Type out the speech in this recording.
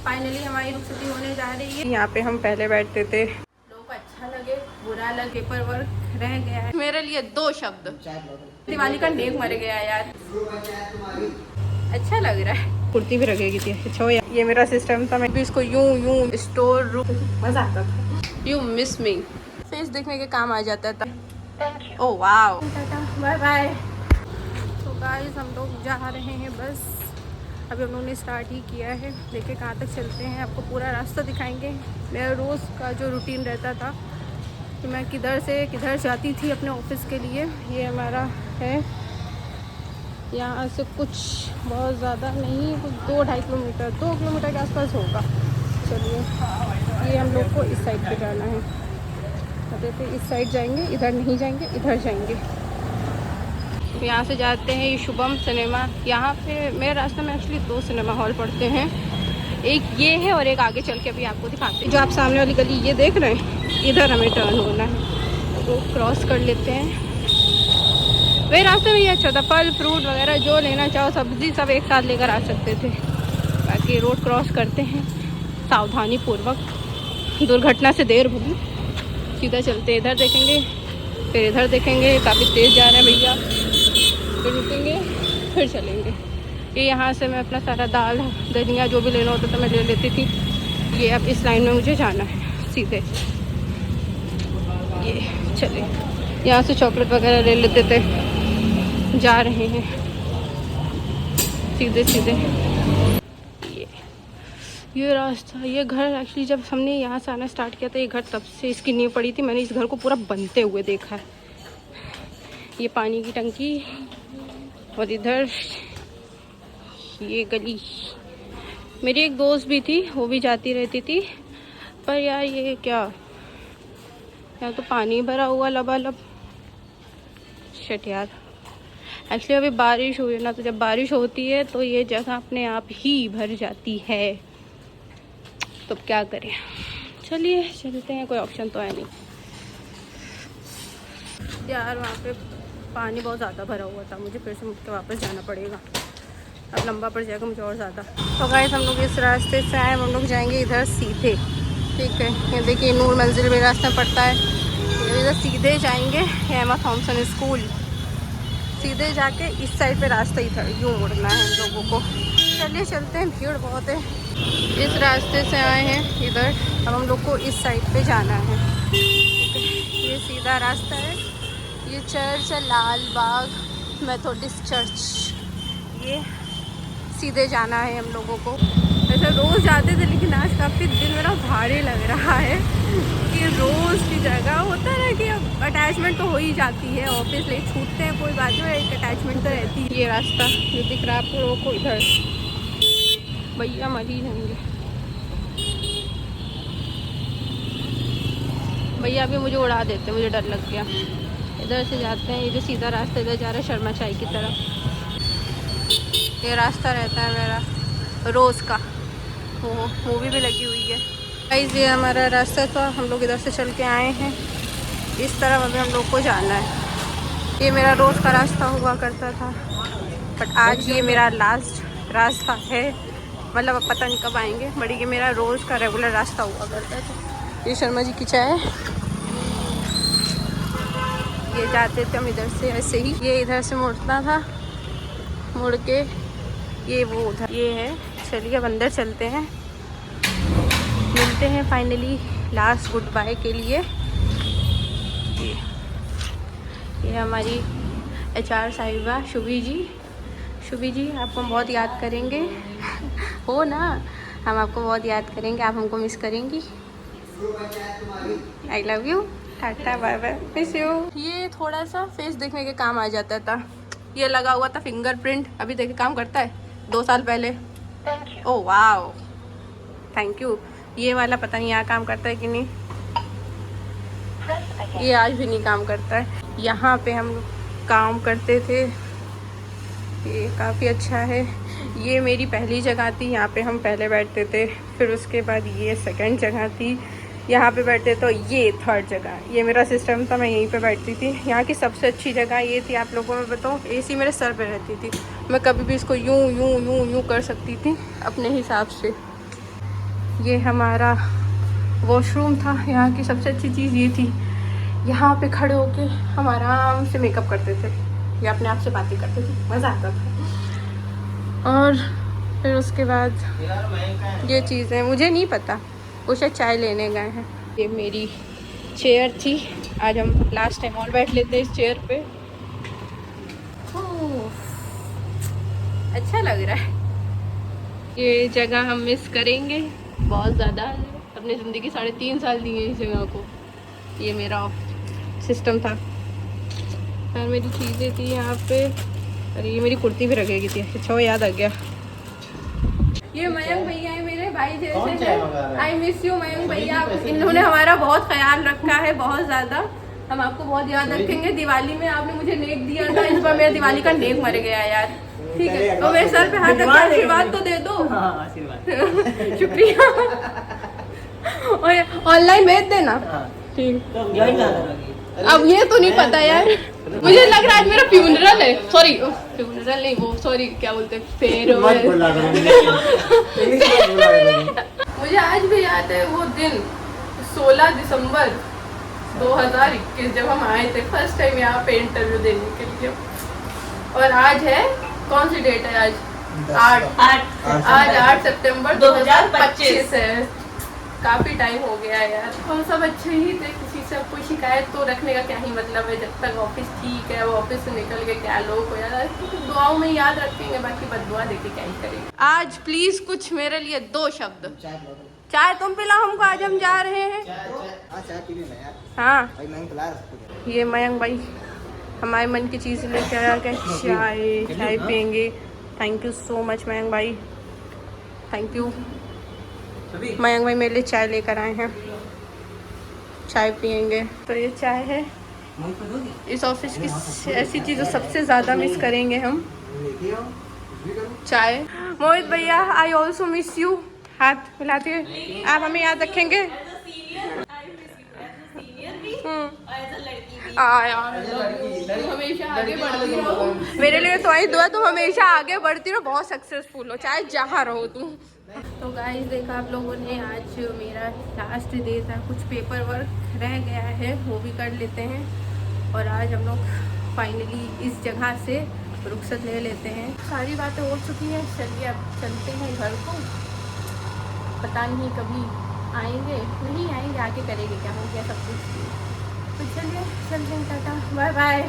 Finally हमारी रुखसती होने जा रही है। यहाँ पे हम पहले बैठते थे, लोगों को अच्छा लगे बुरा लगे, पेपर वर्क रह गया है। मेरे लिए 2 शब्द, दिवाली का नेक मर गया यार। अच्छा लग रहा है, कुर्ती भी रखेगी थी। अच्छा यार, ये मेरा सिस्टम था, मैं भी इसको यूं स्टोर रूम, मजा आता था। यू मिस मी, फेस देखने के काम आ जाता था। Oh wow, bye bye. तो गाइस हम लोग जा रहे हैं बस, अभी हम लोगों ने स्टार्ट ही किया है। देखिए कहाँ तक चलते हैं, आपको पूरा रास्ता दिखाएंगे। मेरा रोज़ का जो रूटीन रहता था कि मैं किधर से किधर जाती थी अपने ऑफिस के लिए। ये हमारा है, यहाँ से कुछ बहुत ज़्यादा नहीं, कुछ 2-2.5 किलोमीटर, 2 किलोमीटर के आसपास होगा। चलिए, ये हम लोग को इस साइड पे जाना है। कहते इस साइड जाएंगे, इधर नहीं जाएंगे, इधर जाएंगे। यहाँ से जाते हैं ये शुभम सिनेमा। यहाँ पे मेरे रास्ते में एक्चुअली 2 सिनेमा हॉल पड़ते हैं, एक ये है और एक आगे चल के अभी आपको दिखाते हैं। जो आप सामने वाली गली ये देख रहे हैं, इधर हमें टर्न होना है, तो क्रॉस कर लेते हैं। वही रास्ते में ये अच्छा था, फल फ्रूट वगैरह जो लेना चाहो, सब्जी सब एक साथ लेकर आ सकते थे। बाकी रोड क्रॉस करते हैं सावधानी पूर्वक, दुर्घटना से देर होगी। सीधा चलते, इधर देखेंगे फिर इधर देखेंगे, काफ़ी तेज़ जा रहे हैं भैया, फिर रुकेंगे फिर चलेंगे। ये यहाँ से मैं अपना सारा दाल धनिया जो भी लेना होता था मैं ले लेती थी। ये अब इस लाइन में मुझे जाना है सीधे, ये चले। यहाँ से चॉकलेट वगैरह ले लेते थे, जा रहे हैं सीधे सीधे। ये रास्ता, ये घर एक्चुअली जब हमने यहाँ से आना स्टार्ट किया था, ये घर तब से इसकी नींव पड़ी थी। मैंने इस घर को पूरा बनते हुए देखा है। ये पानी की टंकी और इधर ये गली। मेरी एक दोस्त भी थी, वो भी जाती रहती थी, पर यार ये क्या, यहाँ तो पानी भरा हुआ लबालब। शिट यार, एक्चुअली अभी बारिश हुई है ना, तो जब बारिश होती है तो ये जगह अपने आप ही भर जाती है। तो क्या करें, चलिए चलते हैं, कोई ऑप्शन तो है नहीं यार। वहाँ पे पानी बहुत ज़्यादा भरा हुआ था, मुझे फिर से मुड़ के वापस जाना पड़ेगा, अब लंबा पड़ जाएगा मुझे और ज़्यादा। तो गाइस हम लोग इस रास्ते से आए, हम लोग जाएंगे इधर सीधे, ठीक है। ये देखिए नूर मंजिल में रास्ता पड़ता है, इधर सीधे जाएंगे एमा थॉम्सन स्कूल। सीधे जाके इस साइड पे रास्ता ही था, यूँ मुड़ना है हम लोगों को। चलिए चलते हैं, भीड़ बहुत है। इस रास्ते से आए हैं इधर, अब हम लोग को इस साइड पे जाना है। ये सीधा रास्ता है, ये चर्च है लाल बाग मेथोडिस्ट चर्च, ये सीधे जाना है हम लोगों को। ऐसे रोज़ जाते थे, लेकिन आज काफ़ी दिल मेरा भारी लग रहा है कि रोज़ की जगह होता है ना कि अब अटैचमेंट तो हो ही जाती है। ऑफिस ले छूटते हैं कोई बात नहीं, एक अटैचमेंट तो रहती है। ये रास्ता जो दिख रहा है आप लोगों को, इधर भैया मर ही जाएंगे। भैया अभी मुझे उड़ा देते, मुझे डर लग गया। इधर से जाते हैं, ये जो सीधा रास्ता इधर जा रहा है शर्मा चाय की तरफ। ये रास्ता रहता है मेरा रोज़ का, वो मूवी भी लगी हुई है। गाइस ये हमारा रास्ता था, हम लोग इधर से चल के आए हैं, इस तरफ अभी हम लोग को जाना है। ये मेरा रोज़ का रास्ता हुआ करता था, बट आज ये मेरा लास्ट रास्ता है, मतलब अब पता नहीं कब आएंगे, बट ये मेरा रोज़ का रेगुलर रास्ता हुआ करता था। ये शर्मा जी की चाय, ये जाते थे हम इधर से ऐसे ही, ये इधर से मुड़ता था, मुड़ के ये वो उधर ये है। चलिए अब अंदर चलते हैं, मिलते हैं फाइनली लास्ट गुड बाय के लिए। ये हमारी HR साहिबा शुभी जी आपको हम बहुत याद करेंगे हो ना, हम आपको बहुत याद करेंगे, आप हमको मिस करेंगी। I love you, tata bye bye, miss you. ये थोड़ा सा फेस देखने के काम आ जाता था, ये लगा हुआ था फिंगरप्रिंट, अभी देखे काम करता है 2 साल पहले। Oh wow, thank you. ये वाला पता नहीं यहाँ काम करता है कि नहीं, ये आज भी नहीं काम करता है। यहाँ पे हम काम करते थे, ये काफ़ी अच्छा है। ये मेरी पहली जगह थी, यहाँ पे हम पहले बैठते थे, फिर उसके बाद ये सेकंड जगह थी, यहाँ पे बैठते तो ये थर्ड जगह। ये मेरा सिस्टम था, मैं यहीं पे बैठती थी। यहाँ की सबसे अच्छी जगह ये थी, आप लोगों में बताऊँ, AC मेरे सर पे रहती थी, मैं कभी भी इसको यूं कर सकती थी अपने हिसाब से। ये हमारा वॉशरूम था। यहाँ की सबसे अच्छी चीज़ ये थी, यहाँ पे खड़े होके हम आराम से मेकअप करते थे या अपने आप से बातें करते थे, मज़ा आता था। और फिर उसके बाद ये चीज़ें मुझे नहीं पता, वो शायद चाय लेने गए हैं। ये मेरी चेयर थी, आज हम लास्ट टाइम और बैठ लेते हैं इस चेयर पे। अच्छा लग रहा है। ये जगह हम मिस करेंगे बहुत ज़्यादा। अपनी ज़िंदगी 3.5 साल दिए इस जगह को। ये मेरा सिस्टम था और मेरी चीज़ें थी यहाँ पे। अरे ये मेरी कुर्ती भी रखेगी थी, अच्छा याद आ गया। ये मयंक भैया है, मेरे भाई जैसे हैं। आई मिस यू मयंक भैया, इन्होंने हमारा बहुत ख्याल रखा है, बहुत ज़्यादा। हम आपको बहुत याद रखेंगे। दिवाली में आपने मुझे नेक दिया था, इस बार मेरा दिवाली का नेक मर गया यार। ठीक है, तो मेरे सर पे हाथ रख के आशीर्वाद तो दे दो। शुक्रिया। और ऑनलाइन भेज देना। ठीक। अब ये तो नहीं पता यार, मुझे लग रहा है आज मेरा फ्यूनरल है। सॉरी फ्यूनरल नहीं, वो सॉरी क्या बोलते हैं, फेयरवेल। मुझे आज भी याद है वो दिन 16 दिसंबर 2021 जब हम आए थे फर्स्ट टाइम यहाँ पे इंटरव्यू देने के लिए। और आज है, कौन सी डेट है आज? 8 सितंबर 2025 है। काफी टाइम हो गया यार। हम सब अच्छे ही थे, किसी से कोई शिकायत तो रखने का क्या ही मतलब है। जब तक ऑफिस ठीक है, वो ऑफिस से निकल के क्या लोग हो यार, दुआओं में याद रखेंगे, बाकी बददुआ देके क्या ही करेंगे। आज प्लीज कुछ मेरे लिए 2 शब्द। चाय तुम पिलाओ हमको, आज हम जा रहे हैं। हाँ ये मयंक भाई हमारे मन की चीज़ लेके आया क्या, चाय पियेंगे। Thank you so much Mayank भाई, थैंक यू। मयंक भाई मेरे लिए चाय लेकर आए हैं, चाय पियेंगे। तो ये चाय है। इस ऑफिस की ऐसी चीज़ सबसे ज़्यादा मिस करेंगे हम, चाय। मोहित भैया आई ऑल्सो मिस यू। हाथ मिलाते हुए, आप हमें याद रखेंगे। हमेशा आगे बढ़ती रहो, मेरे लिए तो आई दुआ, तुम हमेशा आगे बढ़ती रहो, बहुत सक्सेसफुल हो, चाहे जहाँ रहो तुम। तो गाइस देखा आप लोगों ने, आज मेरा लास्ट डे था, कुछ पेपर वर्क रह गया है वो भी कर लेते हैं। और आज हम लोग फाइनली इस जगह से रुखसत ले लेते हैं। सारी बातें हो चुकी हैं, चलिए अब चलते हैं घर को। पता नहीं कभी आएंगे, नहीं आएंगे, आके करेंगे क्या, हो गया सब कुछ। तो चलिए चलते हैं, टाटा बाय बाय।